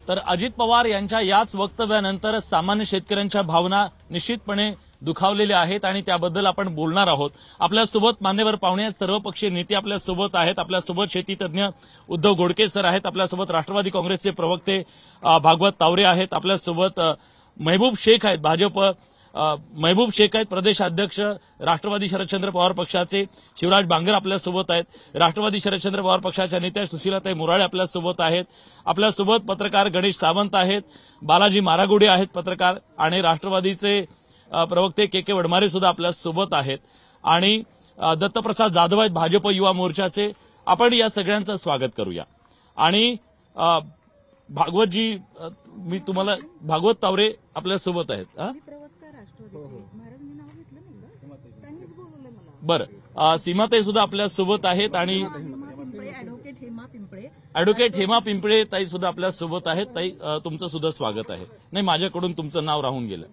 तर अजित पवार यांच्या याच वक्तव्यानंतर सामान्य शेतकऱ्यांच्या भावना निश्चितपणे दुखावलेल्या आहेत आणि त्याबद्दल आपण बोलणार आहोत। आपल्यासोबत मान्यवर पाहुणे आहेत, सर्वपक्षीय नेते आपल्यासोबत आहेत। आपल्यासोबत शेतीतज्ञ उद्धव गोडके सर आहेत, आपल्यासोबत राष्ट्रवादी काँग्रेसचे प्रवक्ते भागवत तावरे आहेत, आपल्यासोबत महबूब शेख आहेत, भाजप महबूब शेख आहेत, प्रदेश अध्यक्ष राष्ट्रवादी शरदचंद्र पवार पक्षाचे शिवराज बांगर आपल्यासोबत आहेत, राष्ट्रवादी शरदचंद्र पवार पक्षाच्या नेत्या सुशीलाताई मोराळे आपल्यासोबत आहेत, आपल्यासोबत पत्रकार गणेश सावंत आहेत, बालाजी मारागुडे आहेत पत्रकार, आणि राष्ट्रवादीचे प्रवक्ते के वडमारे सुद्धा आपल्यासोबत आहेत, आणि दत्तप्रसाद जाधव आहेत भाजप युवा मोर्चाचे। आपण या सगळ्यांचं स्वागत करूया। आणि भागवतजी, मी तुम्हाला भागवत तावरे आपल्यासोबत आहेत। बरं, सीमाताई सुद्धा आपल्यासोबत आहेत आणि अॅडव्होकेट हेमा पिंपळे ताई सुद्धा आपल्यासोबत आहेत। ताई, तुमचं सुद्धा स्वागत आहे। नाही, माझ्याकडून तुमचं नाव राहून गेलं।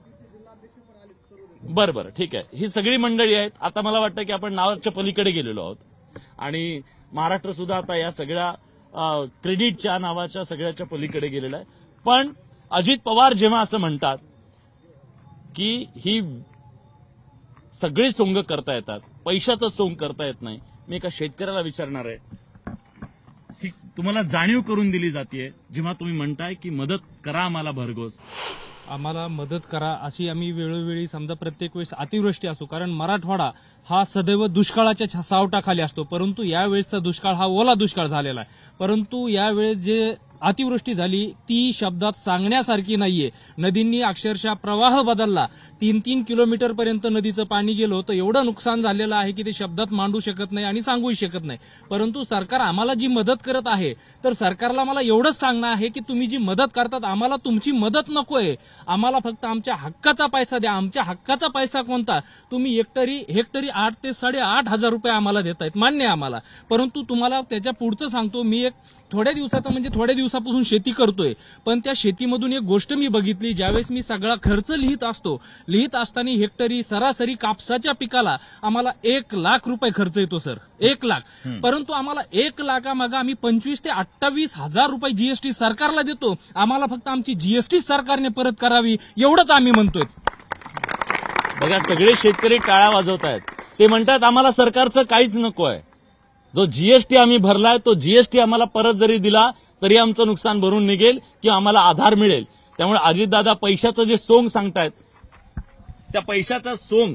बरं, ठीक आहे, ही सगळी मंडळी आहेत। आता मला वाटतं की आपण नावाच्या पलीकडे गेलेलो आहोत आणि महाराष्ट्र सुद्धा आता या सगळ्या क्रेडिटच्या नावाच्या सगळ्याच्या पलीकडे गेलेला आहे। पण अजित पवार जेव्हा असं म्हणतात की ही सगळी सोंग करता येतात, पैशाचं सोंग करता येत नाही, मी एका शेतकऱ्याला विचारणार आहे, ही तुम्हाला जाणीव करून दिली जाते जेव्हा तुम्ही म्हणताय की मदत करा आम्हाला भरघोस, आम्हाला मदत करा अशी आम्ही वेळोवेळी समजा प्रत्येक वेळेस अतिवृष्टी असो, कारण मराठवाडा हा सदैव दुष्काळाच्या सावटाखाली असतो, परंतु यावेळेसचा दुष्काळ हा ओला दुष्काळ झालेला आहे। परंतु यावेळेस जे अतिवृष्टी झाली ती शब्दात सांगण्यासारखी नाहीये। नदींनी अक्षरशः प्रवाह बदलला, 3-3 किलोमीटर पर्यंत नदीचं पाणी गेलं होतं। एवढं नुकसान झालेलं आहे की ते शब्दात मांडू शकत नाही आणि सांगूही शकत नाही। परंतु सरकार आम्हाला जी मदत करत आहे, तर सरकारला मला एवढंच सांगणं आहे की तुम्ही जी मदत करतात आम्हाला तुमची मदत नकोय, आम्हाला फक्त आमच्या हक्काचा पैसा द्या। आमच्या हक्काचा पैसा कोणता? तुम्ही हेक्टरी 8 ते 8.5 रुपये आम्हाला देतायत, मान्य आहे आम्हाला, परंतु तुम्हाला त्याच्या पुढचं सांगतो, मी एक थोड्या दिवसापासून शेती करतोय, पण त्या शेतीमधून एक गोष्ट मी बघितली, ज्यावेळेस मी सगळा खर्च लिहित असताना हेक्टरी सरासरी कापसाच्या पिकाला आम्हाला 1 लाख रुपये खर्च येतो सर, 1 लाख। परंतु आम्हाला 1 लाखामागे आम्ही 25 ते 28 हजार रुपये जीएसटी सरकारला देतो। आम्हाला फक्त आमची जीएसटी सरकारने परत करावी एवढंच आम्ही म्हणतोय। बघा, सगळे शेतकरी टाळ्या वाजवत आहेत, ते म्हणतात आम्हाला सरकारचं काहीच नको आहे, जो जीएसटी आम्ही भरलाय तो जीएसटी आम्हाला परत जरी दिला तरी आमचं नुकसान भरून निघेल किंवा आम्हाला आधार मिळेल। त्यामुळे अजितदादा पैशाचं जे सोंग सांगतायत, त्या पैशाचा सोंग,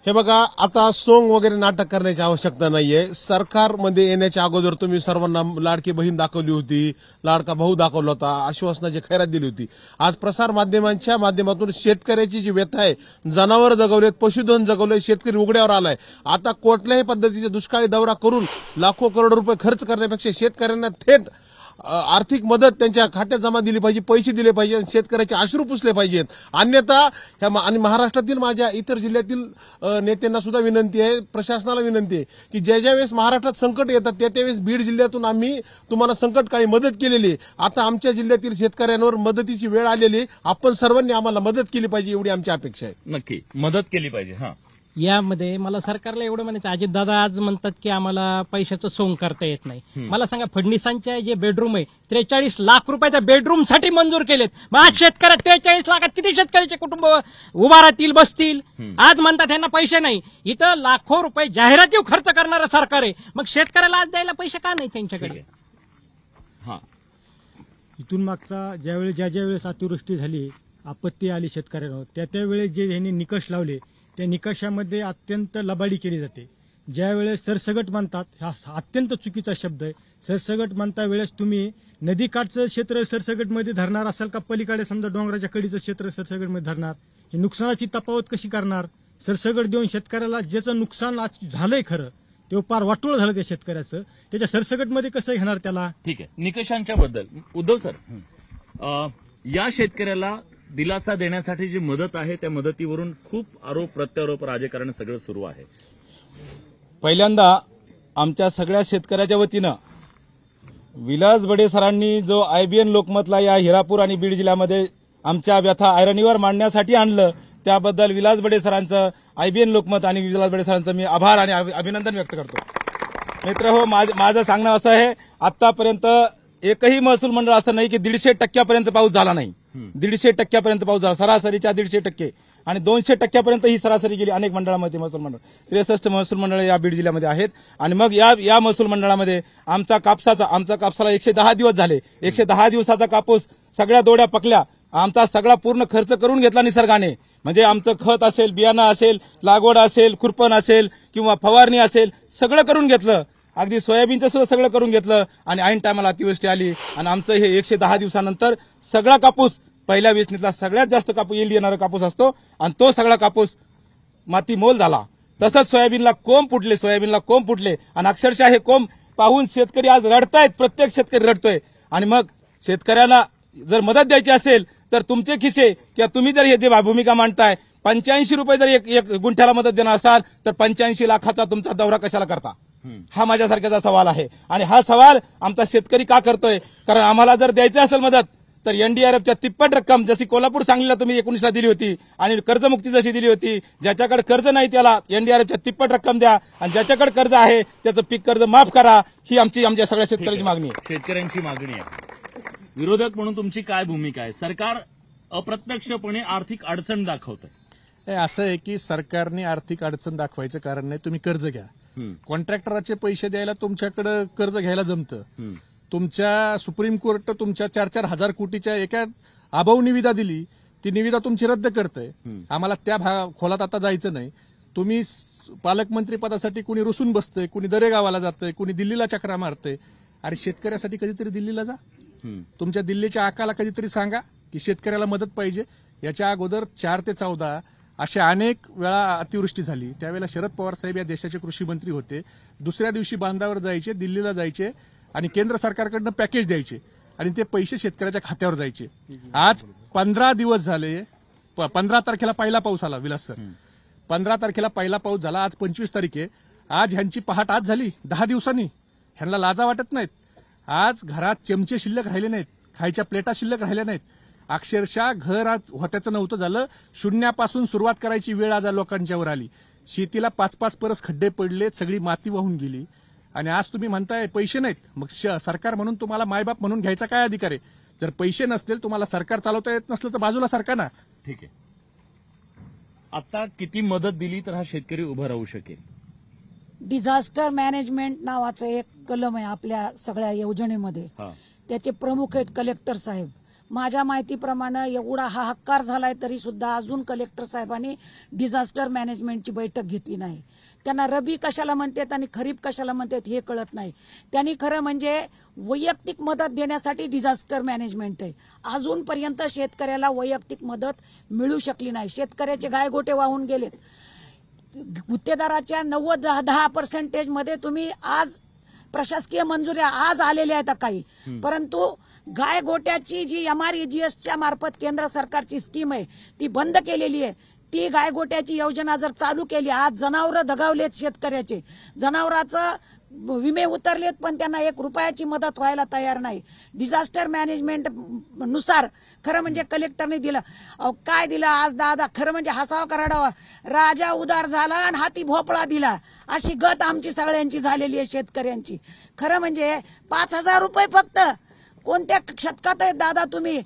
हे बघा, आता सोंग वगैरे नाटक करण्याची आवश्यकता नाहीये। सरकारमध्ये येण्याच्या अगोदर तुम्ही सर्वांना लाडकी बहीण दाखवली होती, लाडका भाऊ दाखवला होता, आश्वासनाची खैरात दिली होती। आज प्रसार माध्यमांच्या माध्यमातून शेतकऱ्याची जी व्यथा आहे, जनावर जगवलेत, पशुधन जगवले, शेतकरी उघड्यावर आलाय। आता कुठल्याही पद्धतीचा दुष्काळी दौरा करून लाखो करोड रुपये खर्च करण्यापेक्षा शेतकऱ्यांना थेट आर्थिक मदत त्यांच्या खात्यात जमा दिली पाहिजे, पैसे दिले पाहिजे, शेतकऱ्याचे अश्रू पुसले पाहिजेत। अन्यथा आणि महाराष्ट्रातील माझ्या इतर जिल्ह्यातील नेत्यांना सुद्धा विनंती आहे, प्रशासनाला विनंती आहे की ज्या वेळेस महाराष्ट्रात संकट येतात त्यावेळेस बीड जिल्ह्यातून आम्ही तुम्हाला संकटकाळी मदत केलेली आहे। आता आमच्या जिल्ह्यातील शेतकऱ्यांवर मदतीची वेळ आलेली, आपण सर्वांनी आम्हाला मदत केली पाहिजे एवढी आमची अपेक्षा आहे। नक्की मदत केली पाहिजे। हा, यामध्ये मला सरकारला एवढं म्हणायचं, अजितदादा आज म्हणतात की आम्हाला पैशाचं सोंग करता येत नाही। मला सांगा, फडणवीसांच्या जे बेडरूम आहे 43 लाख रुपयाच्या बेडरूमसाठी मंजूर केलेत, मग आज शेतकऱ्या 43 लाखात किती शेतकऱ्याचे कुटुंब उभा राहतील, बसतील? आज म्हणतात यांना पैसे नाही, इथं लाखो रुपये जाहिराती खर्च करणारं सरकार आहे, मग शेतकऱ्याला आज द्यायला पैसे का नाही त्यांच्याकडे? हा, इथून मागचा ज्यावेळेस अतिवृष्टी झाली, आपत्ती आली शेतकऱ्यांवर, त्यावेळेस जे यांनी निकष लावले त्या निकषामध्ये अत्यंत लबाडी केली जाते। ज्यावेळेस सरसगट म्हणतात, हा अत्यंत चुकीचा शब्द आहे, सरसगट म्हणता वेळेस तुम्ही नदीकाठचं क्षेत्र सरसगटमध्ये धरणार असाल का पलीकडे समजा डोंगराच्या कडीचं क्षेत्र सरसगटमध्ये धरणार? ही नुकसानाची तफावत कशी करणार? सरसगट देऊन शेतकऱ्याला ज्याचं नुकसान आज झालंय खरं ते पार वाटोळ झालं त्या शेतकऱ्याचं, त्याच्या सरसगटमध्ये कसं घेणार त्याला? ठीक आहे, निकषांच्या बद्दल उद्धव सर, या शेतकऱ्याला दिलासा देण्यासाठी जी मदत आहे त्या मदतीवरून खूप आरोप प्रत्यारोप राजकारण सगळं सुरू आहे। पहिल्यांदा आमच्या सगळ्या शेतकऱ्याच्या वतीनं विलास बडे सरांनी जो आयबीएन लोकमतला या हिरापूर आणि बीड जिल्ह्यामध्ये आमच्या व्यथा ऐरणीवर मांडण्यासाठी आणलं, त्याबद्दल विलास बडे सरांचं, आयबीएन लोकमत आणि विलास बडे सरांचं मी आभार आणि अभिनंदन व्यक्त करतो। मित्र हो, माझं सांगणं असं आहे, आतापर्यंत एकही महसूल मंडळ असं नाही की 150% पाऊस झाला नाही. 150% पाऊस झाला, सरासरीच्या 150%, आणि 200% ही सरासरी गेली अनेक मंडळामध्ये. महसूल मंडळ 63 महसूल मंडळ या बीड जिल्ह्यामध्ये आहेत. आणि मग या महसूल मंडळामध्ये आमच्या कापसाला 110 दिवस झाले. 110 दिवसाचा कापूस सगळ्या दोड्या पकल्या. आमचा सगळा पूर्ण खर्च करून घेतला निसर्गाने. म्हणजे आमचं खत असेल, बियाणं असेल, लागवड असेल, खुरपण असेल किंवा फवारणी असेल, सगळं करून घेतलं. अगदी सोयाबीनचं सुद्धा सगळं करून घेतलं. आणि ऐन टायमाला अतिवृष्टी आली आणि आमचं हे 110 दिवसानंतर सगळा कापूस, पहिल्या वेचणीतला सगळ्यात जास्त कापूस येईल येणारा कापूस असतो, आणि तो सगळा कापूस माती मोल झाला. तसंच सोयाबीनला कोंब फुटले आणि अक्षरशः हे कोंब पाहून शेतकरी आज रडतायत. प्रत्येक शेतकरी रडतोय. आणि मग शेतकऱ्याला जर मदत द्यायची असेल तर तुमचे खिसे किंवा तुम्ही जर हे जे भूमिका मांडताय, 85 रुपये जर एक गुंठ्याला मदत देणार असाल तर 85 लाखाचा तुमचा दौरा कशाला करता? हा माझ्यासारख्याचा सवाल आहे. आणि हा सवाल आमचा शेतकरी का करतोय? कारण आम्हाला जर द्यायची असेल मदत तर एनडीआरएफच्या तिप्पट रक्कम, जशी कोल्हापूर सांगलीला तुम्ही 19ला दिली होती आणि कर्जमुक्ती जशी दिली होती, ज्याच्याकडे कर्ज नाही त्याला एनडीआरएफच्या तिप्पट रक्कम द्या, आणि ज्याच्याकडे कर्ज आहे त्याचं पीक कर्ज माफ करा. ही आमच्या सगळ्या शेतकऱ्यांची मागणी आहे. शेतकऱ्यांची मागणी आहे. विरोधक म्हणून तुमची काय भूमिका आहे? सरकार अप्रत्यक्षपणे आर्थिक अडचण दाखवतंय. असं आहे की सरकारने आर्थिक अडचण दाखवायचं कारण नाही. तुम्ही कर्ज घ्या. कॉन्ट्रॅक्टराचे पैसे द्यायला तुमच्याकडे कर्ज घ्यायला जमतं. तुमच्या सुप्रीम कोर्ट तुमच्या 4-4 हजार कोटीच्या एका अभाव निविदा दिली. ती निविदा तुमची रद्द करतंय. आम्हाला त्या खोलात आता जायचं नाही. तुम्ही पालकमंत्री पदासाठी कुणी रुसून बसतंय, कुणी दरेगावाला जातंय, कुणी दिल्लीला चक्रा मारतंय. अरे शेतकऱ्यासाठी कधीतरी दिल्लीला जा. तुमच्या दिल्लीच्या आकाला कधीतरी सांगा की शेतकऱ्याला मदत पाहिजे. याच्या अगोदर 4 ते 14 अशा अनेक वेळा अतिवृष्टी झाली. त्यावेळेला शरद पवार साहेब या देशाचे कृषी मंत्री होते. दुसऱ्या दिवशी बांधावर जायचे, दिल्लीला जायचे आणि केंद्र सरकारकडनं पॅकेज द्यायचे आणि ते पैसे शेतकऱ्याच्या खात्यावर जायचे. आज 15 दिवस झाले. 15 तारखेला पहिला पाऊस आला विलास सर. 15 तारखेला पहिला पाऊस झाला. आज 25 तारीख आहे. आज ह्यांची पहाट आज झाली 10 दिवसांनी. ह्यांना लाजा वाटत नाहीत. आज घरात चमचे शिल्लक राहिले नाहीत, खायच्या प्लेटा शिल्लक राहिल्या नाहीत. अक्षरशः घर आज होत्याचं नव्हतं झालं. शून्यापासून सुरुवात करायची वेळ आज लोकांच्यावर आली. शेतीला 5-5 परस खड्डे पडले, सगळी माती वाहून गेली. आणि आज तुम्ही म्हणताय पैसे नाहीत. मग सरकार म्हणून तुम्हाला मायबाप म्हणून घ्यायचा काय अधिकार आहे? जर पैसे नसतील, तुम्हाला सरकार चालवता येत नसलं तर बाजूला सरका ना. ठीक आहे. आता किती मदत दिली तर हा शेतकरी उभा राहू शकेल? डिझास्टर मॅनेजमेंट नावाचं एक कलम आहे आपल्या सगळ्या योजनेमध्ये. त्याचे प्रमुख आहेत कलेक्टर साहेब. माझ्या माहितीप्रमाणे एवढा हाहाकार झालाय तरी सुद्धा अजून कलेक्टर साहेबांनी डिझास्टर मॅनेजमेंटची बैठक घेतली नाही. त्यांना रबी कशाला म्हणतात आणि खरीप कशाला म्हणतात हे कळत नाही. त्यांनी खरं म्हणजे वैयक्तिक मदत देण्यासाठी डिझास्टर मॅनेजमेंट आहे. अजूनपर्यंत शेतकऱ्याला वैयक्तिक मदत मिळू शकली नाही. शेतकऱ्याचे गायगोटे वाहून गेलेत. गुत्तेदाराच्या 90-10% मध्ये तुम्ही आज प्रशासकीय मंजुऱ्या आज आलेल्या आहेत काही, परंतु गायगोट्याची जी MREGSच्या मार्फत केंद्र सरकारची स्कीम आहे ती बंद केलेली आहे. ती गायगोट्याची योजना जर चालू केली, आज जनावरं दगावलेत शेतकऱ्याचे, जनावराचं विमे उतरलेत पण त्यांना 1 रुपयाची मदत व्हायला तयार नाही. डिझास्टर मॅनेजमेंट नुसार खरं म्हणजे कलेक्टरने दिलं. काय दिलं आज दादा? खरं म्हणजे हसावा कराडावा. राजा उदार झाला आणि हाती भोपळा दिला, अशी गत आमची सगळ्यांची झालेली आहे शेतकऱ्यांची. खरं म्हणजे 5,000 रुपये फक्त कोणत्या शतकात आहेत दादा? तुम्ही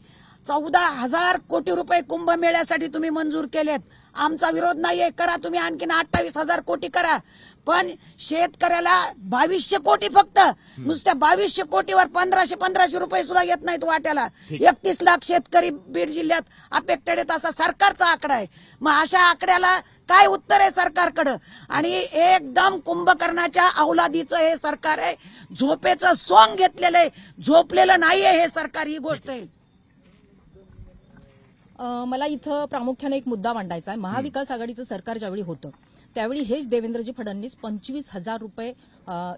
14,000 कोटी रुपये कुंभमेळ्यासाठी तुम्ही मंजूर केलेत. आमचा विरोध नाहीये, करा तुम्ही. आणखीन 28,000 कोटी करा. पण शेतकऱ्याला 2200 कोटी फक्त, नुसत्या 2200 कोटीवर 1500 रुपये सुद्धा येत नाहीत वाट्याला. 31 लाख शेतकरी बीड जिल्ह्यात अफेक्टेड आहेत असा सरकारचा आकडा आहे. मग अशा आकड्याला काय उत्तर आहे सरकारकडं? आणि एकदम कुंभकर्णाच्या अवलादीचं हे सरकार आहे. झोपेचं सोंग घेतलेलं आहे, झोपलेलं नाहीये हे सरकार. ही गोष्ट आहे. मला इथं प्रामुख्याने एक मुद्दा मांडायचा आहे. महाविकास आघाडीचं सरकार ज्यावेळी होतं त्यावेळी हेच देवेंद्रजी फडणवीस 25,000 रुपये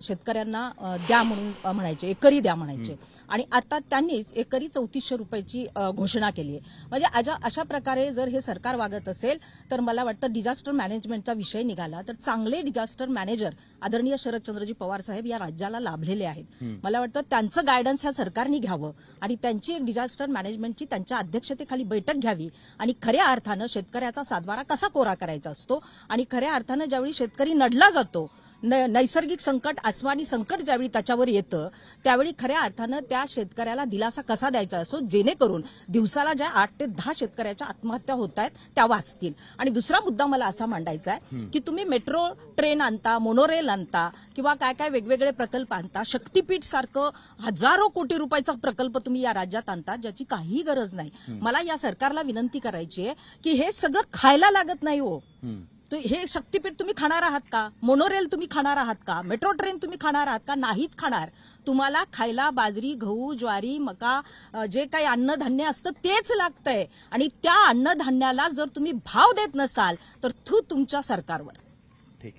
शेतकऱ्यांना द्या म्हणून म्हणायचे, एकरी द्या म्हणायचे. आणि आता त्यांनीच एकरी 3400 रुपयाची घोषणा केली आहे. म्हणजे अशा प्रकारे जर हे सरकार वागत असेल तर मला वाटतं डिझास्टर मॅनेजमेंटचा विषय निघाला तर चांगले डिझास्टर मॅनेजर आदरणीय शरदचंद्रजी पवार साहेब या राज्याला लाभलेले आहेत. मला वाटतं त्यांचं गायडन्स ह्या सरकारने घ्यावं आणि त्यांची एक डिझास्टर मॅनेजमेंटची त्यांच्या अध्यक्षतेखाली बैठक घ्यावी आणि खऱ्या अर्थानं शेतकऱ्याचा सातबारा कसा कोरा करायचा असतो आणि खऱ्या अर्थानं ज्यावेळी शेतकरी नडला जातो नैसर्गिक संकट, आसमानी संकट ज्यावेळी त्याच्यावर येतं त्यावेळी खऱ्या अर्थानं त्या शेतकऱ्याला दिलासा कसा द्यायचा असो जेणेकरून दिवसाला ज्या 8 ते 10 शेतकऱ्याच्या आत्महत्या होत आहेत त्या वाचतील. आणि दुसरा मुद्दा मला असा मांडायचा आहे की तुम्ही मेट्रो ट्रेन आणता, मोनोरेल आणता किंवा काय काय वेगवेगळे प्रकल्प आणता, शक्तीपीठ सारखं हजारो कोटी रुपयाचा प्रकल्प तुम्ही या राज्यात आणता ज्याची काहीही गरज नाही. मला या सरकारला विनंती करायची आहे की हे सगळं खायला लागत नाही हो. हे शक्तीपीठ तुम्ही खाणार आहात का? मोनोरेल तुम्ही खाणार आहात का? मेट्रो ट्रेन तुम्ही खाणार आहात का? नाहीत खाणार. तुम्हाला खायला बाजरी, गहू, ज्वारी, मका जे काही अन्नधान्य असतं तेच लागतंय. आणि त्या अन्नधान्याला जर तुम्ही भाव देत नसाल तर तुमच्या सरकारवर. ठीक.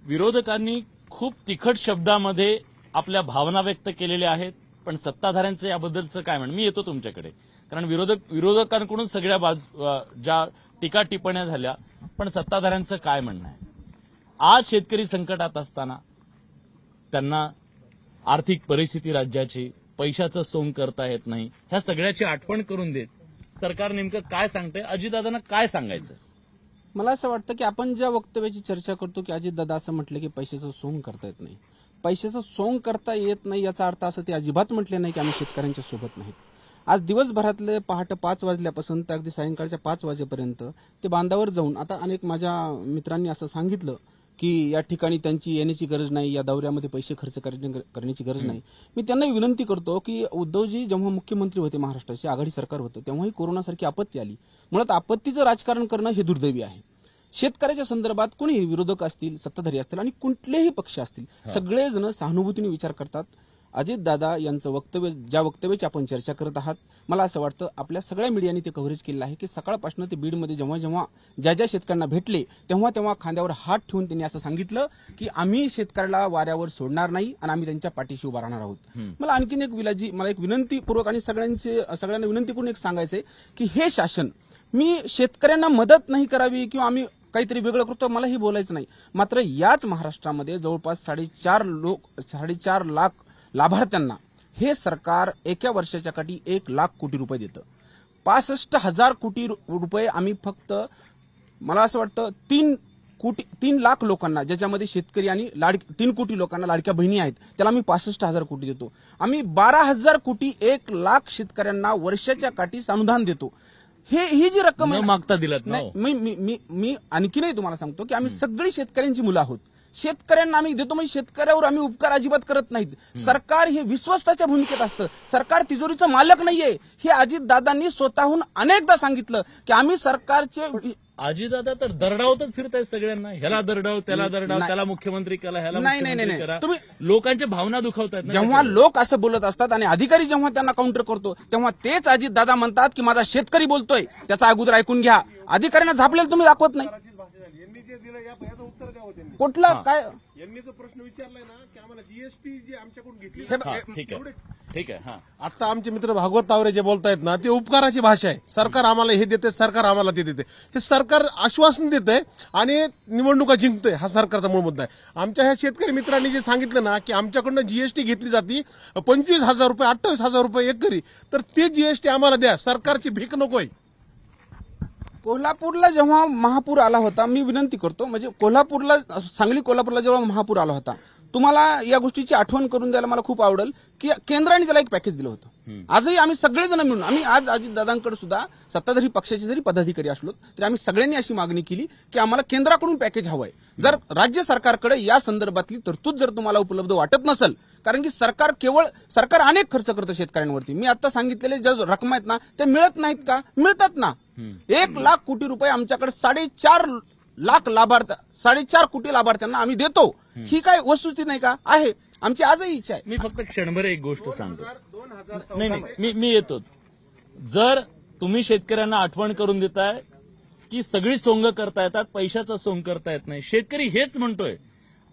विरोधकांनी खूप तिखट शब्दामध्ये आपल्या भावना व्यक्त केलेल्या आहेत, पण सत्ताधाऱ्यांचं याबद्दलचं काय म्हणणं? मी येतो तुमच्याकडे, कारण विरोधकांकडून सगळ्या ज्या टीका टिप्पण्या झाल्या, पण सत्ताधाऱ्यांचं काय म्हणणं आहे? आज शेतकरी संकटात असताना त्यांना आर्थिक परिस्थिती राज्याची, पैशाचं सोंग करता येत नाही, ह्या सगळ्याची आठवण करून देत सरकार नेमकं काय सांगतंय? अजितदादांना काय सांगायचं? मला असं वाटतं की आपण ज्या वक्तव्याची चर्चा करतो की अजितदादा असं म्हटलं की पैशाचं सोंग करता येत नाही, पैशाचं सोंग करता येत नाही याचा अर्थ असं ते अजिबात म्हटले नाही की आम्ही शेतकऱ्यांच्या सोबत नाहीत. आज दिवसभरातले पहाटे 5 वाजल्यापासून तर अगदी सायंकाळच्या 5 वाजेपर्यंत ते बांधावर जाऊन, आता अनेक माझ्या मित्रांनी असं सांगितलं की या ठिकाणी त्यांची येण्याची गरज नाही, या दौऱ्यामध्ये पैसे खर्च करण्याची गरज नाही. मी त्यांना विनंती करतो की उद्धवजी जेव्हा मुख्यमंत्री होते, महाराष्ट्राचे आघाडी सरकार होतं, तेव्हाही कोरोनासारखी आपत्ती आली. मुळात आपत्तीचं राजकारण करणं हे दुर्दैवी आहे. शेतकऱ्याच्या संदर्भात कोणीही विरोधक असतील, सत्ताधारी असतील आणि कुठलेही पक्ष असतील, सगळेजण सहानुभूतीने विचार करतात. अजितदादा यांचं वक्तव्य, ज्या वक्तव्याची आपण चर्चा करत आहात, मला असं वाटतं आपल्या सगळ्या मीडियाने ते कव्हरेज केलं आहे की सकाळपासून ते बीडमध्ये जेव्हा जेव्हा ज्या शेतकऱ्यांना भेटले तेव्हा तेव्हा खांद्यावर हात ठेवून त्यांनी असं सांगितलं की आम्ही शेतकऱ्याला वाऱ्यावर सोडणार नाही आणि आम्ही त्यांच्या पाठीशी उभा राहणार आहोत. मला आणखीन एक विलाजी, मला एक विनंतीपूर्वक आणि सगळ्यांना विनंती करून एक सांगायचंय की हे शासन, मी शेतकऱ्यांना मदत नाही करावी किंवा आम्ही काहीतरी वेगळं करतो मलाही बोलायचं नाही, मात्र याच महाराष्ट्रामध्ये जवळपास 4.5 लाख लाभार्थ्यांना हे सरकार एका वर्षाच्या काठी 1 लाख कोटी रुपये देतं. 65,000 कोटी रुपये आम्ही फक्त, मला असं वाटतं 3 लाख लोकांना, ज्याच्यामध्ये शेतकरी आणि 3 कोटी लोकांना लाडक्या बहिणी आहेत, त्याला आम्ही 65,000 कोटी देतो. आम्ही 12,000 कोटी 1 लाख शेतकऱ्यांना वर्षाच्या काठी अनुदान देतो. ही जी रक्कम मागता दिलात ना, मी आणखीनही तुम्हाला सांगतो की आम्ही सगळी शेतकऱ्यांची मुलं आहोत. शेतकऱ्यांना आम्ही देतो म्हणजे शेतकऱ्यावर आम्ही उपकार अजिबात करत नाहीत. सरकार हे विश्वस्ताच्या भूमिकेत असतं, सरकार तिजोरीचं मालक नाहीये. हे अजितदादांनी स्वतःहून अनेकदा सांगितलं की आम्ही सरकारचे. अजितदादा तर दरडावतच फिरतायत सगळ्यांना, ह्याला दरडाव, त्याला दरडाव, त्याला मुख्यमंत्री केला, ह्याला मुख्यमंत्री करा. तुम्ही लोकांच्या भावना दुखावतायत. जेव्हा लोक असं बोलत असतात आणि अधिकारी जेव्हा त्यांना काउंटर करतो तेव्हा तेच अजितदादा म्हणतात की माझा शेतकरी बोलतोय, त्याचा अगोदर ऐकून घ्या. अधिकाऱ्यांना झापलेलं तुम्ही दाखवत नाही. कुठला काय यांनी जो प्रश्न विचारलाय ना की आम्हाला जीएसटी जी आमच्याकडून घेतली, ठीक आहे. आता आमचे मित्र भागवत तावरे जे बोलतायत ना, ते उपकाराची भाषा आहे. सरकार आम्हाला हे देते, सरकार आम्हाला ते देते. हे सरकार आश्वासन देतंय आणि निवडणुका जिंकतंय, हा सरकारचा मूळ मुद्दा आहे. आमच्या ह्या शेतकरी मित्रांनी जे सांगितलं ना की आमच्याकडनं जीएसटी घेतली जाते 25,000 रुपये, 28,000 रुपये एकरी, तर ते जीएसटी आम्हाला द्या, सरकारची भीक नकोय. कोल्हापूरला जेव्हा महापूर आला होता, मी विनंती करतो, म्हणजे सांगली कोल्हापूरला जेव्हा महापूर आला होता, तुम्हाला या गोष्टीची आठवण करून द्यायला मला खूप आवडेल की केंद्राने त्याला एक पॅकेज दिलं होतं. आजही आम्ही सगळेजण मिळून, आम्ही आज अजितदादांकडे सुद्धा सत्ताधारी पक्षाचे जरी पदाधिकारी असलो तरी आम्ही सगळ्यांनी अशी मागणी केली की आम्हाला केंद्राकडून पॅकेज हवंय. जर राज्य सरकारकडे या संदर्भातली तरतूद जर तुम्हाला उपलब्ध वाटत नसेल, कारण की सरकार अनेक खर्च करतं शेतकऱ्यांवरती. मी आता सांगितलेले ज्या रक्कम आहेत ना त्या मिळत नाहीत का? मिळतात ना. 1 लाख कोटी रुपये आमच्याकडे 4.5 कोटी लाभार्थ्यांना आम्ही देतो. ही काय वस्तुस्थिती नाही का? आहे. आमची आजही इच्छा आहे. मी फक्त क्षणभर एक गोष्ट सांगतो. नाही, मी येतो. जर तुम्ही शेतकऱ्यांना आठवण करून देताय की सगळी सोंग करता येतात, पैशाचा सोंग करता येत नाही, शेतकरी हेच म्हणतोय.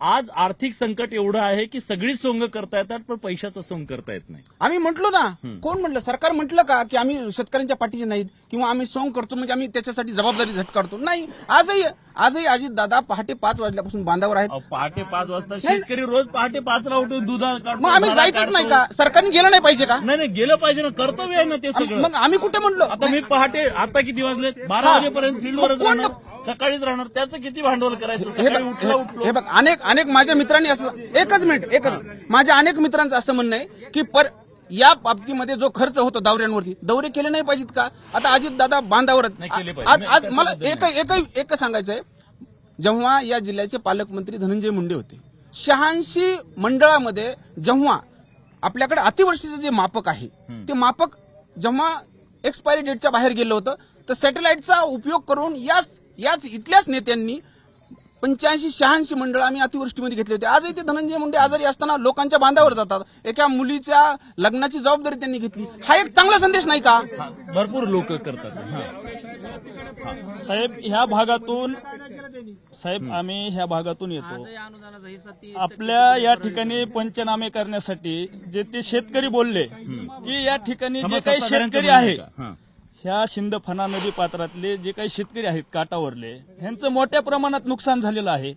आज आर्थिक संकट एवढं आहे की सगळी सोंग करता येतात पण पैशाचं सोंग करता येत नाही. आम्ही म्हटलो ना, कोण म्हटलं? सरकार म्हटलं का की आम्ही शेतकऱ्यांच्या पाठीचे नाहीत किंवा आम्ही सोंग करतो म्हणजे आम्ही त्याच्यासाठी जबाबदारी झटकाढतो? नाही. आजही अजितदादा पहाटे 5 वाजल्यापासून बांधावर आहेत. पहाटे 5 वाजता शेतकरी रोज पहाटे 5ला उठून दूध काढतो. मग आम्ही जायचंच नाही का? सरकारने गेलं नाही पाहिजे का? नाही, गेलं पाहिजे ना, कर्तव्य आहे ना ते सगळं. मग आम्ही कुठे म्हणलो? आता मी पहाटे, आता किती वाजले? 12 वाजेपर्यंत फील्डवरच राहणार. सकाळीच राहणार, त्याचं किती भांडवल करायचं? हे सकाळी उठलो हे बघ, अनेक माझ्या मित्रांनी असं एकच मिनिट माझ्या अनेक मित्रांचं असं म्हणणं आहे की या बाबतीमध्ये जो खर्च होतो दौऱ्यांवरती, दौरे केले नाही पाहिजेत का? आता अजित दादा बांधावर नाही केले पाहिजे. आज मला एक सांगायचं आहे, जेव्हा या जिल्ह्याचे पालकमंत्री धनंजय मुंडे होते, 86 मंडळामध्ये जेव्हा आपल्याकडे अतिवृष्टीचं जे मापक आहे ते मापक जेव्हा एक्सपायरी डेटच्या बाहेर गेलं होतं, तर सॅटेलाइटचा उपयोग करून याच इथल्याच नेत्यांनी 85-86 मंडळ आम्ही अतिवृष्टीमध्ये घेतले होते. आजही ते धनंजय मुंडे आजारी असताना लोकांच्या बांधावर जातात. एका मुलीच्या लग्नाची जबाबदारी त्यांनी घेतली. हा एक चांगला संदेश नाही का? भरपूर लोक करतात. साहेब ह्या भागातून आम्ही ह्या भागातून येतो. आपल्या या ठिकाणी पंचनामे करण्यासाठी जे ते शेतकरी बोलले की या ठिकाणी जे काही शेतकरी आहे, ह्या शिंदफणा नदी पात्रातले जे काही शेतकरी आहेत काठावरले, ह्यांचं मोठ्या प्रमाणात नुकसान झालेलं आहे.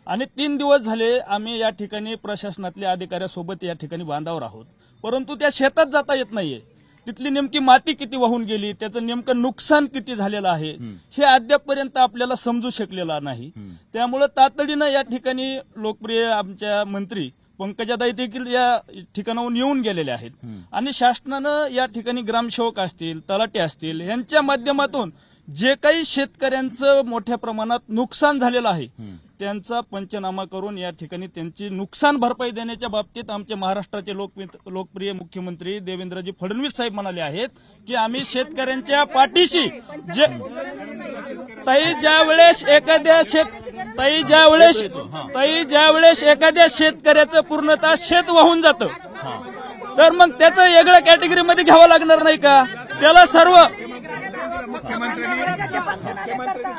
आणि 3 दिवस झाले आम्ही या ठिकाणी प्रशासनातल्या अधिकाऱ्यासोबत या ठिकाणी बांधावर आहोत, परंतु त्या शेतात जाता येत नाहीये. तिथली नेमकी माती किती वाहून गेली, त्याचं नेमकं नुकसान किती झालेलं आहे हे अद्यापपर्यंत आपल्याला समजू शकलेलं नाही. त्यामुळे तातडीनं या ठिकाणी लोकप्रिय आमच्या मंत्री पंकजाताई देखील या ठिकाणाहून येऊन गेलेले आहेत आणि शासनानं या ठिकाणी ग्रामसेवक असतील, तलाठी असतील, यांच्या माध्यमातून जे काही शेतकऱ्यांचं मोठ्या प्रमाणात नुकसान झालेलं आहे त्यांचा पंचनामा करून या ठिकाणी त्यांची नुकसान भरपाई देण्याच्या बाबतीत आमचे महाराष्ट्राचे लोकप्रिय मुख्यमंत्री देवेंद्रजी फडणवीस साहेब म्हणाले आहेत की आम्ही शेतकऱ्यांच्या पाठीशी ज्यावेळेस एखाद्या शेतकऱ्याचं पूर्णतः शेत वाहून जातं तर मग त्याचं वेगळ्या कॅटेगरीमध्ये घ्यावं लागणार नाही का? त्याला सर्व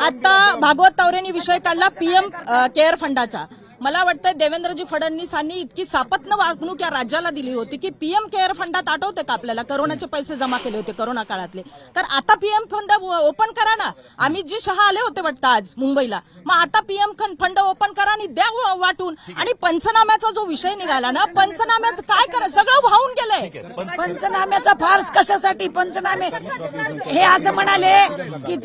आता भागवत तावरेंनी विषय काढला पीएम केअर फंडाचा. मला वाटतं देवेंद्रजी फडणवीसांनी इतकी सापत्न वागणूक या राज्याला दिली होती की पीएम केअर फंडात आठवते का आपल्याला करोनाचे पैसे जमा केले होते करोना काळातले, तर आता पीएम फंड ओपन करा ना. अमित जी शहा आले होते वाटतं आज मुंबईला, मग आता पीएम फंड ओपन करा आणि द्या वाटून. आणि पंचनाम्याचा जो विषय निघाला ना, पंचनाम्याचं काय करा, सगळं वाहून गेलंय. पंचनाम्याचा फार्स कशासाठी? पंचनामे हे असं म्हणाले की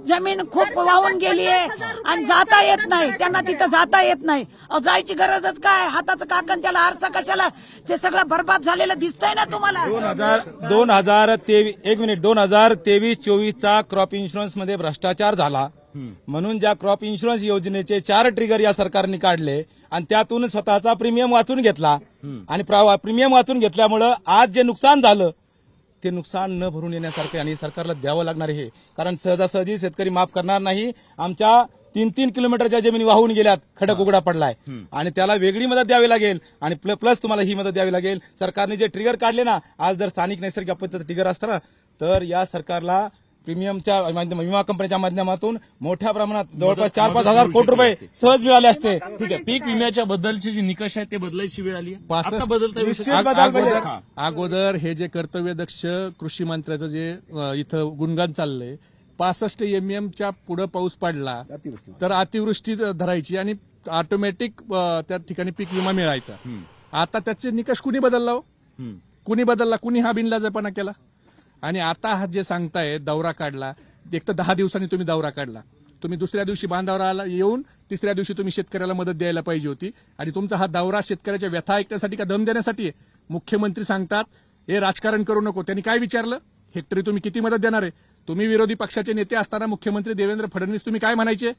जमीन खूप वाहून गेली आहे आणि जाता येत नाही, त्यांना तिथं जाता येत नाही. जायची गरजच काय? हाताचं काकण त्याला आरसा कशाला? ते सगळं बरबाद झालेलं दिसतंय ना तुम्हाला. 2023-24चा क्रॉप इन्शुरन्स मध्ये भ्रष्टाचार झाला म्हणून ज्या क्रॉप इन्शुरन्स योजनेचे 4 ट्रिगर या सरकारने काढले आणि त्यातून स्वतःचा प्रीमियम वाचून घेतला आणि प्रीमियम वाचून घेतल्यामुळं आज जे नुकसान झालं ते नुकसान न भरून येण्यासारखे आणि सरकारला द्यावं लागणार आहे. कारण सहजासहजी शेतकरी माफ करणार नाही. आमच्या 3-3 किलोमीटरच्या जमिनी वाहून गेल्यात, खडक उघडा पडलाय आणि त्याला वेगळी मदत द्यावी लागेल आणि प्लस तुम्हाला ही मदत द्यावी लागेल. सरकारने जे ट्रिगर काढले ना, आज जर स्थानिक नैसर्गिक आपत्तीचं ट्रिगर असतं ना, तर या सरकारला प्रीमियमच्या विमा कंपनीच्या माध्यमातून मोठ्या प्रमाणात जवळपास 4-5 हजार कोटी रुपये सहज मिळाले असते. ठीक आहे, पीक विम्याच्या बद्दलचे जे निकष आहेत ते बदलायची वेळ आली. अगोदर हे जे कर्तव्यदक्ष कृषी मंत्र्याचं जे इथं गुणगान चाललंय, 65 MM पुढे पाऊस पडला तर अतिवृष्टी धरायची आणि ऑटोमॅटिक त्या ठिकाणी पीक विमा मिळायचा. आता त्याचे निकष कुणी बदलला हो? कुणी हा बिनलाजेपणा केला? आणि आता हा जे सांगताय दौरा काढला, एक तर 10 दिवसांनी तुम्ही दौरा काढला, तुम्ही दुसऱ्या दिवशी बांधावर येऊन तिसऱ्या दिवशी तुम्ही शेतकऱ्याला मदत द्यायला पाहिजे होती. आणि तुमचा हा दौरा शेतकऱ्याच्या व्यथा ऐकण्यासाठी का दम देण्यासाठी? मुख्यमंत्री सांगतात हे राजकारण करू नको. त्यांनी काय विचारलं? हेक्टरी तुम्ही किती मदत देणार आहे? तुम्ही विरोधी पक्षाचे नेते असताना मुख्यमंत्री देवेंद्र फडणवीस तुम्ही काय म्हणायचे?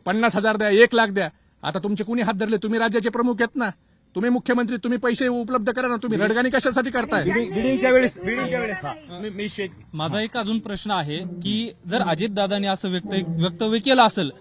50,000 द्या, 1 लाख द्या. आता तुमचे कुणी हात धरले? तुम्ही राज्याचे प्रमुख आहेत ना, तुम्ही मुख्यमंत्री, तुम्ही पैसे उपलब्ध करा ना. तुम्ही रडगाणी कशासाठी करताय? माझा एक अजून प्रश्न आहे की जर अजितदादांनी असं वक्तव्य केलं असेल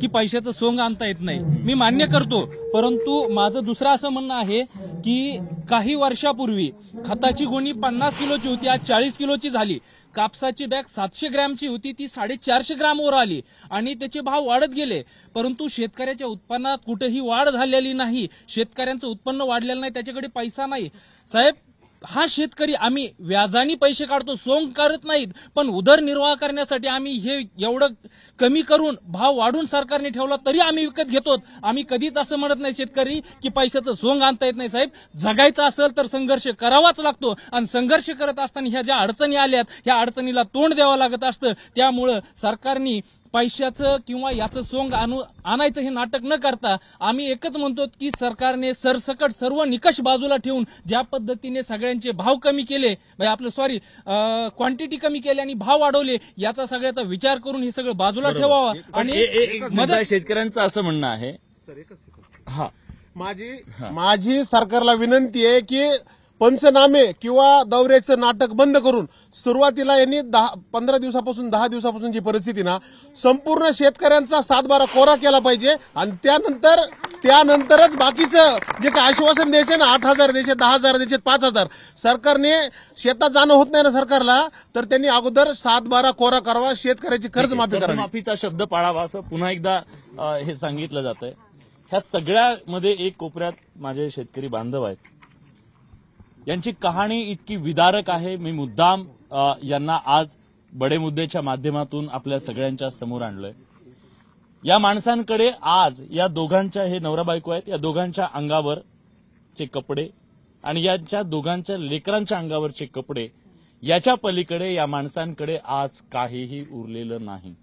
की पैशाचं सोंग आणता येत नाही, मी मान्य करतो, परंतु माझं दुसरं असं म्हणणं आहे की काही वर्षापूर्वी खताची गोणी 50 किलोची होती, आज 40 किलोची झाली. कापसाची बॅग 700 ग्रॅमची होती, ती 450 ग्रॅमवर आली आणि त्याचे भाव वाढत गेले. परंतु शेतकऱ्याच्या उत्पन्नात कुठेही वाढ झालेली नाही. शेतकऱ्यांचं उत्पन्न वाढलेलं नाही, त्याच्याकडे पैसा नाही. साहेब, हा शेतकरी आम्ही व्याजाने पैसे काढतो, सोंग करत नाहीत, पण उदरनिर्वाह करण्यासाठी आम्ही हे एवढं कमी करून भाव वाढून सरकारने ठेवला तरी आम्ही विकत घेतो. आम्ही कधीच असं म्हणत नाही शेतकरी की पैशाचं सोंग आणता येत नाही. साहेब, जगायचं असेल तर संघर्ष करावाच लागतो आणि संघर्ष करत असताना ह्या ज्या अडचणी आल्यात ह्या अडचणीला तोंड द्यावं लागत असतं. त्यामुळं सरकारने पैशाचं किंवा याचं सोंग आणायचं हे नाटक न करता आम्ही एकच म्हणतो की सरकारने सरसकट सर्व निकष बाजूला ठेवून ज्या पद्धतीने सगळ्यांचे भाव कमी केले, क्वांटिटी कमी केली आणि भाव वाढवले, याचा सगळ्याचा विचार करून हे सगळं बाजूला ठेवावा. आणि मदत शेतकऱ्यांचं असं म्हणणं आहे. माझी सरकारला विनंती आहे की पंचनामे किंवा दौऱ्याचं नाटक बंद करून सुरुवातीला यांनी 15 दिवसापासून 10 दिवसापासून जी परिस्थिती ना, संपूर्ण शेतकऱ्यांचा 7-12 कोरा केला पाहिजे आणि त्यानंतरच बाकीचं जे काही आश्वासन द्यायचे ना, 8,000 द्यायचे, 10,000 द्यायचे, 5,000, सरकारने शेतात जाणं होत नाही ना सरकारला, तर त्यांनी अगोदर 7-12 कोरा करावा, शेतकऱ्याची कर्जमाफी करावी. कर्जमाफीचा शब्द पाळावा असं पुन्हा एकदा हे सांगितलं जात आहे. ह्या सगळ्यामध्ये एक कोपऱ्यात माझे शेतकरी बांधव आहेत. यांची कहाणी इतकी विदारक आहे. मी मुद्दाम यांना आज बडे मुद्द्याच्या माध्यमातून आपल्या सगळ्यांच्या समोर आणलोय. या माणसांकडे आज या दोघांच्या, हे नवरा बायको आहेत, या दोघांच्या अंगावरचे कपडे आणि यांच्या दोघांच्या लेकरांच्या अंगावरचे कपडे, याच्या पलीकडे या माणसांकडे आज काहीही उरलेलं नाही.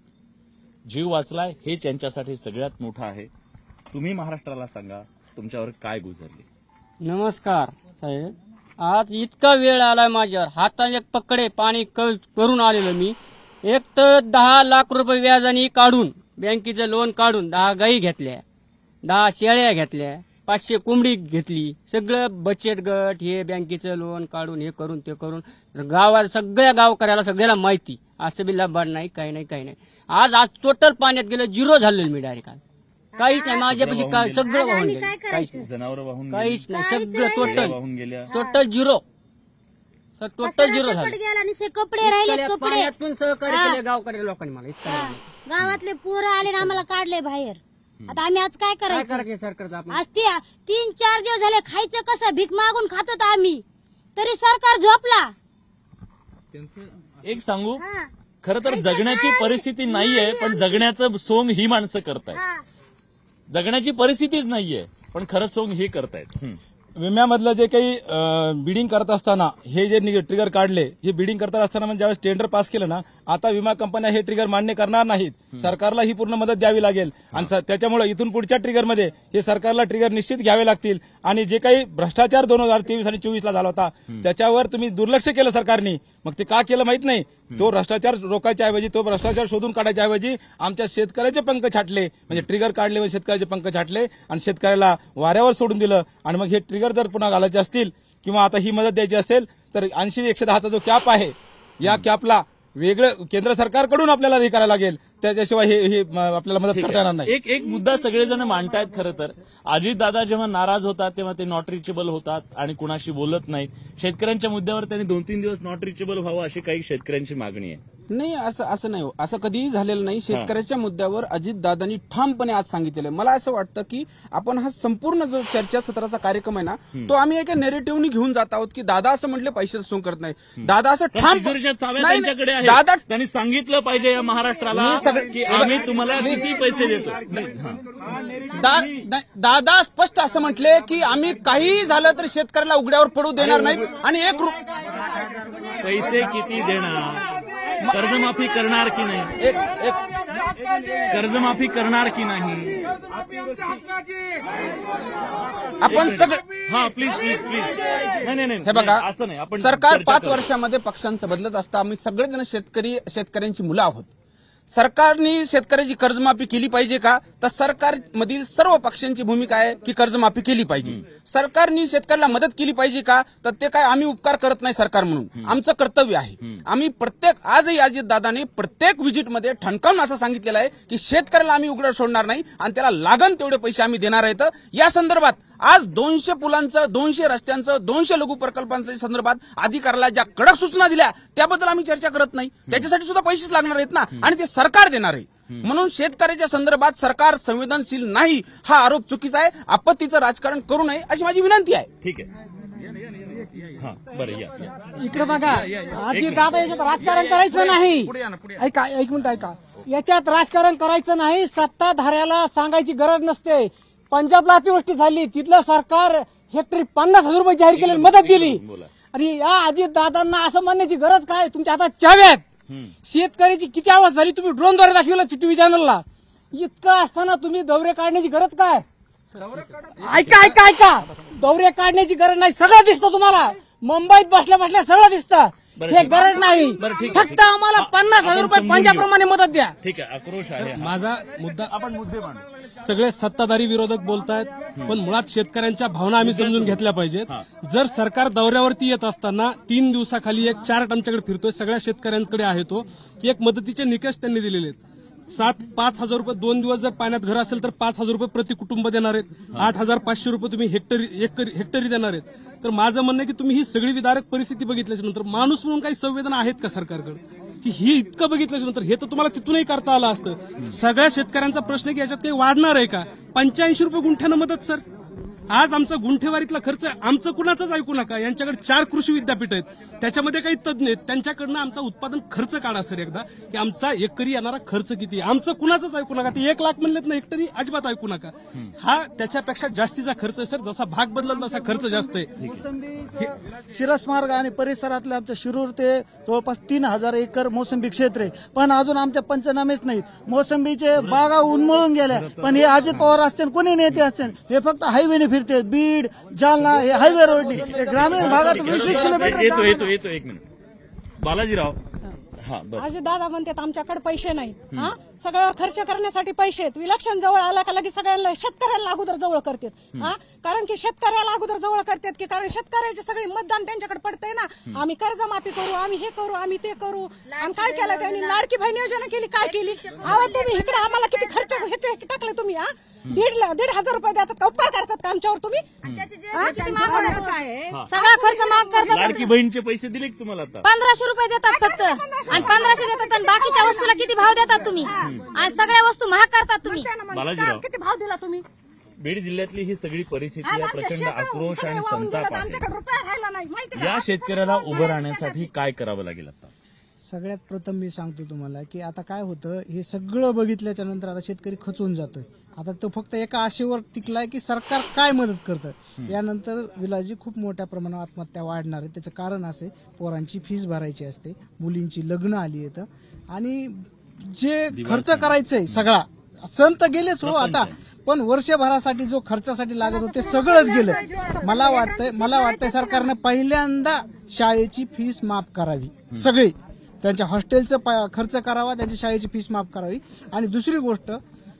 जीव वाचलाय हेच यांच्यासाठी सगळ्यात मोठं आहे. तुम्ही महाराष्ट्राला सांगा तुमच्यावर काय गुजरले. नमस्कार साहेब, आज इतका वेळ आलाय माझ्यावर, हाताने पकडे पाणी करून आलेलो मी. एक तर 10 लाख रुपये व्याजाने काढून, बँकेचं लोन काढून 10 गाई घेतल्या, 10 शेळ्या घेतल्या, 500 कोंबडी घेतली, सगळं बचत गट हे बँकेचं लोन काढून हे करून ते करून गावात सगळ्या गावकऱ्याला सगळ्याला माहिती, असं बी लबाड नाही, काही नाही. आज टोटल पाण्यात गेलं, 0 झालेलं मी डायरेक्ट. आज काहीच नाही माझ्यापाशी, काय सगळं वाहून गेलं, काहीच नाही, जनावर वाहून काहीच नाही, सगळं वाहून गेल्या, टोटल 0 झालं. कपडे राहिले, कपडे पाण्यातून सहकार्य केले गावकऱ्या लोकांनी मला इतकं. गावातले पोरं आले ना आम्हाला काढले बाहेर. आता आम्ही आज काय करायचं? सरकारचं आज 3-4 दिवस झाले खायचं कसं, भीक मागून खात होतो आम्ही, तरी सरकार झोपला. एक सांगू, खरं तर जगण्याची परिस्थिती नाहीये, पण जगण्याचं सोंग ही माणसं करतायत. जगण्याची परिस्थितीच नाहीये, पण खरं सोंग हे करतायत. विम्यामधलं जे काही बिडिंग करत असताना हे जे ट्रिगर काढले, हे बिडिंग करत असताना म्हणजे ज्यावेळेस टेंडर पास केलं ना, आता विमा कंपन्या हे ट्रिगर मान्य करणार नाहीत. सरकारला ही पूर्ण मदत द्यावी लागेल आणि त्याच्यामुळे इथून पुढच्या ट्रिगरमध्ये हे सरकारला ट्रिगर निश्चित घ्यावे लागतील. आणि जे काही भ्रष्टाचार 2023 आणि 24 झाला होता त्याच्यावर तुम्ही दुर्लक्ष केलं सरकारने. मग ते का केलं माहित नाही. तो भ्रष्टाचार रोखायच्या ऐवजी, तो भ्रष्टाचार शोधून काढायच्या ऐवजी आमच्या शेतकऱ्याचे पंख छाटले, म्हणजे ट्रिगर काढले व शेतकऱ्याचे पंख छाटले आणि शेतकऱ्याला वाऱ्यावर सोडून दिलं. आणि मग हे ट्रिगर जर पुन्हा घालायचे असतील किंवा आता ही मदत द्यायची असेल तर 80-110चा जो कॅप आहे, या कॅपला वेगळं केंद्र सरकारकडून आपल्याला हे करायला लागेल, त्याच्याशिवाय हे आपल्याला मदत करता येणार नाही. एक मुद्दा सगळेजण मांडतायत. खरं तर अजितदादा जेव्हा नाराज होतात तेव्हा ते नॉट रिचेबल होतात आणि कुणाशी बोलत नाहीत. शेतकऱ्यांच्या मुद्द्यावर त्यांनी 2-3 दिवस नॉट रिचेबल व्हावं अशी काही शेतकऱ्यांची मागणी आहे. नाही, असं नाही, असं कधीही झालेलं नाही. शेतकऱ्याच्या मुद्द्यावर अजितदादांनी ठामपणे आज सांगितलेलं आहे. मला असं वाटतं की आपण हा संपूर्ण जो चर्चासत्राचा कार्यक्रम आहे ना, तो आम्ही एका नेरेटिव्हनी घेऊन जात आहोत की दादा असं म्हटले पैशाचं सोंग करत नाही. दादा असं ठाम त्यांच्याकडे आहे, दादा त्यांनी सांगितलं पाहिजे या महाराष्ट्राला की आम्ही तुम्हाला किती पैसे देतो. दादा स्पष्ट असं म्हटले की आम्ही काही झालं तर शेतकऱ्याला उघड्यावर पडू देणार नाही. आणि पैसे किती देणार, कर्जमाफी करणार की नाही, कर्जमाफी करणार की नाही, आपण सगळं प्लीज नाही हे बघा, असं नाही. आपण सरकार 5 वर्षामध्ये पक्षांचं बदलत असतं. आम्ही सगळेजण शेतकऱ्यांची मुलं आहोत. सरकारने शेतकऱ्याची कर्जमाफी केली पाहिजे का, तर सरकारमधील सर्व पक्षांची भूमिका आहे की कर्जमाफी केली पाहिजे. सरकारने शेतकऱ्याला मदत केली पाहिजे का, तर ते काय आम्ही उपकार करत नाही सरकार म्हणून, आमचं कर्तव्य आहे. आम्ही आजही अजितदादांनी प्रत्येक व्हिजिटमध्ये ठणकावून असं सांगितलेलं आहे की शेतकऱ्याला आम्ही उघडं सोडणार नाही आणि त्याला लागन तेवढे पैसे आम्ही देणार आहेत. या संदर्भात आज 200 पुलांचं, 200 रस्त्यांचं, 200 लघु प्रकल्पांच्या संदर्भात अधिकाऱ्याला ज्या कडक सूचना दिल्या त्याबद्दल आम्ही चर्चा करत नाही. त्याच्यासाठी सुद्धा पैसेच लागणार आहेत ना, आणि ते सरकार देणार आहे. म्हणून शेतकऱ्याच्या संदर्भात सरकार संवेदनशील नाही हा आरोप चुकीचा आहे. आपत्तीचं राजकारण करू नये अशी माझी विनंती आहे. ठीक आहे. इकडे बघा, आधी दादा याच्यात राजकारण करायचं नाही. ऐका, 1 मिनिट ऐका, याच्यात राजकारण करायचं नाही. सत्ताधाऱ्याला सांगायची गरज नसते. पंजाबला अतिवृष्टी झाली, तिथलं सरकार हेक्टरी 50,000 रुपये जाहीर केले, मदत दिली. आणि या अजित दादांना असं म्हणण्याची गरज काय, तुमच्या हातात चाव्या आहेत, शेतकऱ्याची किती आवाज झाली तुम्ही ड्रोनद्वारे दाखवलं टीव्ही चॅनलला. इतकं असताना तुम्ही दौरे काढण्याची गरज काय? ऐका दौरे काढण्याची गरज नाही. सगळं दिसतं तुम्हाला. मुंबईत बसल्या बसल्या सगळं दिसतं. हे गरज नाही. फक्त आम्हाला 50,000 रुपये पंजाप्रमाणे मदत द्या. ठीक आहे, आक्रोश आहे. माझा मुद्दा, आपण मुद्दे मांडू. सगळे सत्ताधारी विरोधक बोलतायत, पण मुळात शेतकऱ्यांच्या भावना आम्ही समजून घेतल्या पाहिजेत. जर सरकार दौऱ्यावरती येत असताना 3 दिवसाखाली एक चार्ट आमच्याकडे फिरतोय, सगळ्या शेतकऱ्यांकडे आहे तो, की एक मदतीचे निकष त्यांनी दिलेले आहेत. 5,000 रुपये 2 दिवस जर पाण्यात घर असेल तर 5,000 रुपये प्रति कुटुंब देणार आहेत. 8,500 रुपये तुम्ही हेक्टरी देणार आहेत. तर माझं म्हणणं आहे की तुम्ही ही सगळी विदारक परिस्थिती बघितल्याच्या नंतर माणूस म्हणून काही संवेदना आहेत का सरकारकडे, की ही इतकं बघितल्याच्या नंतर हे तर तुम्हाला तिथूनही करता आलं असतं. सगळ्या शेतकऱ्यांचा प्रश्न की याच्यात काही वाढणार आहे का? 85 रुपये गुंठ्यानं मदत सर. आज आमचा गुंठेवारीतला खर्च आमचं कुणाचाच ऐकू नका. यांच्याकडे 4 कृषी विद्यापीठ आहेत, त्याच्यामध्ये काही तज्ञ आहेत, त्यांच्याकडनं आमचा उत्पादन खर्च काढा सर एकदा, की आमचा एकरी येणारा खर्च किती. आमचं कुणाचाच ऐकू नका. ते 1 लाख म्हणलेत ना हेक्टरी, अजिबात ऐकू नका. हा त्याच्यापेक्षा जास्तीचा खर्च आहे सर. जसा भाग बदलल तसा खर्च जास्त आहे. शिरसमार्ग आणि परिसरातले आमच्या शिरूर ते जवळपास 3,000 एकर मोसंबी क्षेत्र आहे, पण अजून आमच्या पंचनामेच नाहीत. मोसंबीचे बागा उन्मळून गेल्या, पण हे अजित पवार असतील कोणी नेते असतील, हे फक्त हायवेने फिरते. बीड जालना हे हायवे रोडनी, ग्रामीण भागात 20-20 किलोमीटर. येतो 1 मिनिट. बालाजीराव. अजित दादा म्हणतात आमच्याकडे पैसे नाहीत. सगळ्यावर खर्च करण्यासाठी पैसे आहेत. विलक्षण जवळ आला का लगेच सगळ्यांना शेतकऱ्याला अगोदर जवळ करतात. कारण की शेतकऱ्याला अगोदर जवळ करतात की कारण शेतकऱ्याचे सगळे मतदान त्यांच्याकडे पडतंय ना. आम्ही कर्जमाफी करू, आम्ही हे करू, आम्ही ते करू. आणि काय केलं त्यांनी? लाडकी बहीण योजना केली. काय केली? अहो तुम्ही इकडे आम्हाला किती खर्च ह्याचे टाकले तुम्ही. 1,500 रुपये देतात का? उपकार करतात का आमच्यावर तुम्ही? सगळा खर्च माफ करतात. लाडकी बहीणचे पैसे दिले की तुम्हाला आता? 1,500 रुपये देतात फक्त, आणि 1,500 देतात आणि बाकीच्या वस्तूला किती भाव देतात तुम्ही? आणि सगळ्या वस्तू महाग करतात तुम्ही. बालाजीराव, किती भाव दिला तुम्ही? बीड जिल्ह्यातली ही सगळी परिस्थिती आहे, प्रचंड आक्रोश आणि संताप आमच्याकडे रुपया राहिला नाही माहिती आहे. या शेतकऱ्याला उभं राहण्यासाठी काय करावं लागेल आता? सगळ्यात प्रथम मी सांगतो तुम्हाला की आता काय होतं, हे सगळं बघितल्याच्या नंतर आता शेतकरी खचून जातोय. आता तो फक्त एका आशेवर टिकलाय की सरकार काय मदत करतं. यानंतर विलाजी खूप मोठ्या प्रमाणात आत्महत्या वाढणार आहे. त्याचं कारण असे, पोरांची फीस भरायची असते, मुलींची लग्न आली येतं, आणि जे खर्च करायचंय सगळा सण तर गेलेच हो आता, पण वर्षभरासाठी जो खर्चासाठी लागत होते सगळंच गेलं. मला वाटतंय सरकारनं पहिल्यांदा शाळेची फीस माफ करावी. सगळी त्यांच्या हॉस्टेलचा खर्च करावा, त्यांची शाळेची फीस माफ करावी. आणि दुसरी गोष्ट,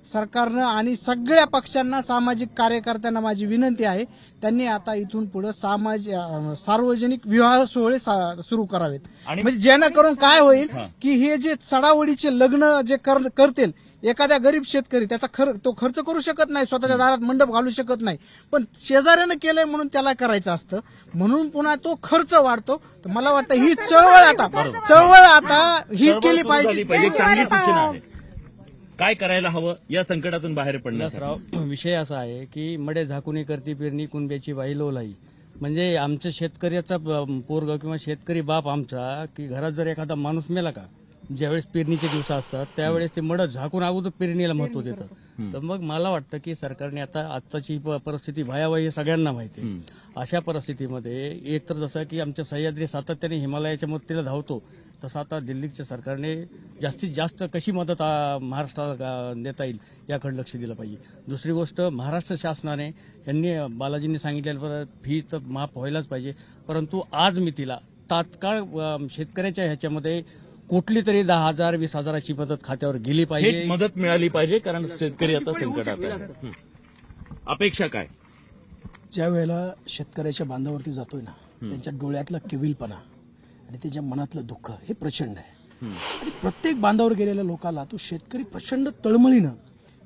सरकारनं आणि सगळ्या पक्षांना, सामाजिक कार्यकर्त्यांना माझी विनंती आहे, त्यांनी आता इथून पुढे सार्वजनिक विवाह सोहळे सुरू करावेत. म्हणजे जेणेकरून काय होईल की हे जे चढाओढीचे लग्न जे करतील, एखाद्या गरीब शेतकरी त्याचा तो खर्च करू शकत नाही, स्वतःच्या दारात मंडप घालू शकत नाही, पण शेजाऱ्यानं केलंय म्हणून त्याला करायचं असतं, म्हणून पुन्हा तो खर्च वाढतो. तर मला वाटतं ही चळवळ आता ही केली पाहिजे. चांगली सूचना आहे. काय करायला हवं या संकटातून बाहेर पडण्यासाठी? विषय असा आहे की मडे झाकुनी करती पेरणी कुणब्याची वाई लोलाई. म्हणजे आमच्या शेतकऱ्याचा पोरग किंवा शेतकरी बाप आमचा, की घरात जर एखादा माणूस मेला का, ज्यावेळेस पेरणीचे दिवस असतात त्यावेळेस ते मड झाकून अगोदर पेरणीला महत्व देतं. तर मग मला वाटतं की सरकारने आत्ताची परिस्थिती भयावह हे सगळ्यांना माहिती आहे. अशा परिस्थितीमध्ये एक तर जसं की आमच्या सह्याद्री सातत्याने हिमालयाच्या मदतीला धावतो, तसं आता दिल्लीच्या सरकारने जास्तीत जास्त कशी मदत महाराष्ट्राला देता येईल याकडे लक्ष दिलं पाहिजे. दुसरी गोष्ट, महाराष्ट्र शासनाने यांनी बालाजींनी सांगितलेलं फी तर माफ व्हायलाच पाहिजे, परंतु आज मितीला तात्काळ शेतकऱ्याच्या ह्याच्यामध्ये कुठली तरी 10,000 20,000ची मदत खात्यावर गेली पाहिजे, मदत मिळाली पाहिजे, कारण शेतकरी आता संकटात आहे. अपेक्षा काय? ज्या वेळेला शेतकऱ्याच्या बांधावरती जातोय ना, त्यांच्या डोळ्यातला केविलपणा आणि त्याच्या मनातलं दुःख हे प्रचंड आहे. आणि प्रत्येक बांधावर गेलेल्या लोकांना तो शेतकरी प्रचंड तळमळीनं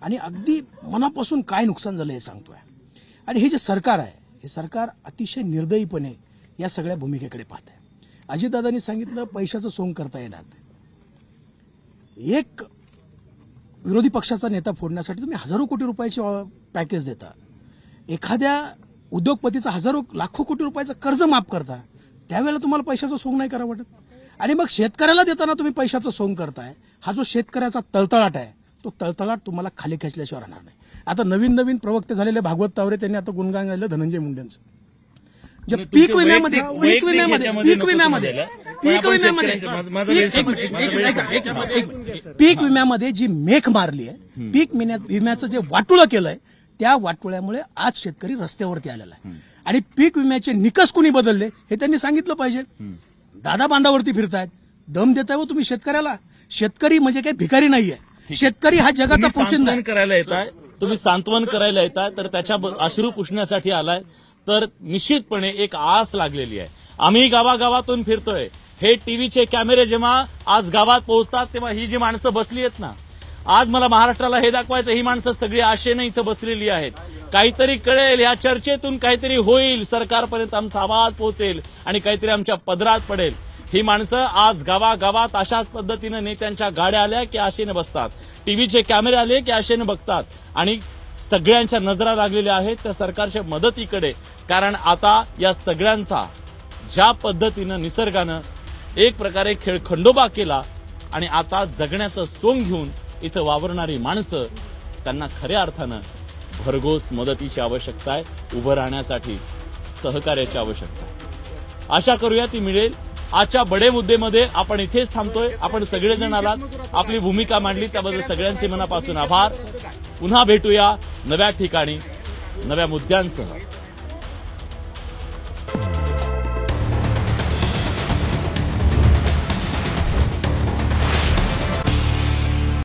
आणि अगदी मनापासून काय नुकसान झालं हे सांगतोय. आणि हे जे सरकार आहे, हे सरकार अतिशय निर्दयीपणे या सगळ्या भूमिकेकडे पाहत आहे. अजितदादांनी सांगितलं पैशाचं सोंग करता येणार नाही. एक विरोधी पक्षाचा नेता फोडण्यासाठी तुम्ही हजारो कोटी रुपयाचे पॅकेज देता, एखाद्या उद्योगपतीचा लाखो कोटी रुपयाचं कर्ज माफ करता, त्यावेळेला तुम्हाला पैशाचं सोंग नाही करा वाटत. आणि मग शेतकऱ्याला देताना तुम्ही पैशाचं सोंग करताय. हा जो शेतकऱ्याचा तळतळाट आहे, तो तळतळाट तुम्हाला खाली खेचल्याशिवाय राहणार नाही. आता नवीन प्रवक्ते झालेले भागवत तावरे त्यांनी आता गुणगान गायलं धनंजय मुंडेंचं. पीक विम्यामध्ये पीक विम्यामध्ये पीक विम्यामध्ये जी मेख मारली आहे, पीक विम्याचं जे वाटोळं केलंय, त्या वाटोळ्यामुळे आज शेतकरी रस्त्यावरती आलेला आहे. आणि पीक विम्याचे निकष कुणी बदलले हे त्यांनी सांगितलं पाहिजे. दादा बांधावरती फिरतायत, दम देताय हो तुम्ही शेतकऱ्याला. शेतकरी म्हणजे काही भिकारी नाहीये, शेतकरी हा जगाचा पोशिंदा आहे. करायला येताय, तुम्ही सांत्वन करायला येताय, तर त्याच्या अश्रू पुसण्यासाठी आलाय, तर निश्चितपणे एक आस लागलेली आहे. आम्ही गावागावातून फिरतोय, हे टीव्हीचे कॅमेरे जेव्हा आज गावात पोहोचतात तेव्हा ही जी माणसं बसली आहेत ना, आज मला महाराष्ट्राला हे दाखवायचं, ही माणसं सगळी आशेने इथं बसलेली आहेत. काहीतरी कळेल, या चर्चेतून काहीतरी होईल, सरकारपर्यंत आमचा आवाज पोहोचेल आणि काहीतरी आमच्या पदरात पडेल. ही माणसं आज गावागावात अशाच पद्धतीनं नेत्यांच्या गाड्या आल्या की आशेने बसतात, टीव्हीचे कॅमेरे आले की आशेने बघतात आणि सगळ्यांच्या नजरा लागलेल्या आहेत त्या सरकारच्या मदतीकडे. कारण आता या सगळ्यांचा ज्या पद्धतीनं निसर्गानं एक प्रकारे खेळखंडोबा केला आणि आता जगण्याचं सोंग घेऊन इथं वावरणारी माणसं, त्यांना खऱ्या अर्थानं भरघोस मदतीची आवश्यकता आहे, उभं राहण्यासाठी सहकार्याची आवश्यकता आहे. आशा करूया ती मिळेल. आजच्या बडे मुद्देमध्ये आपण इथेच थांबतोय. आपण सगळेजण आलात, आपली भूमिका मांडली, त्याबद्दल सगळ्यांचे मनापासून आभार. पुन्हा भेटूया नव्या ठिकाणी नव्या मुद्द्यांसह.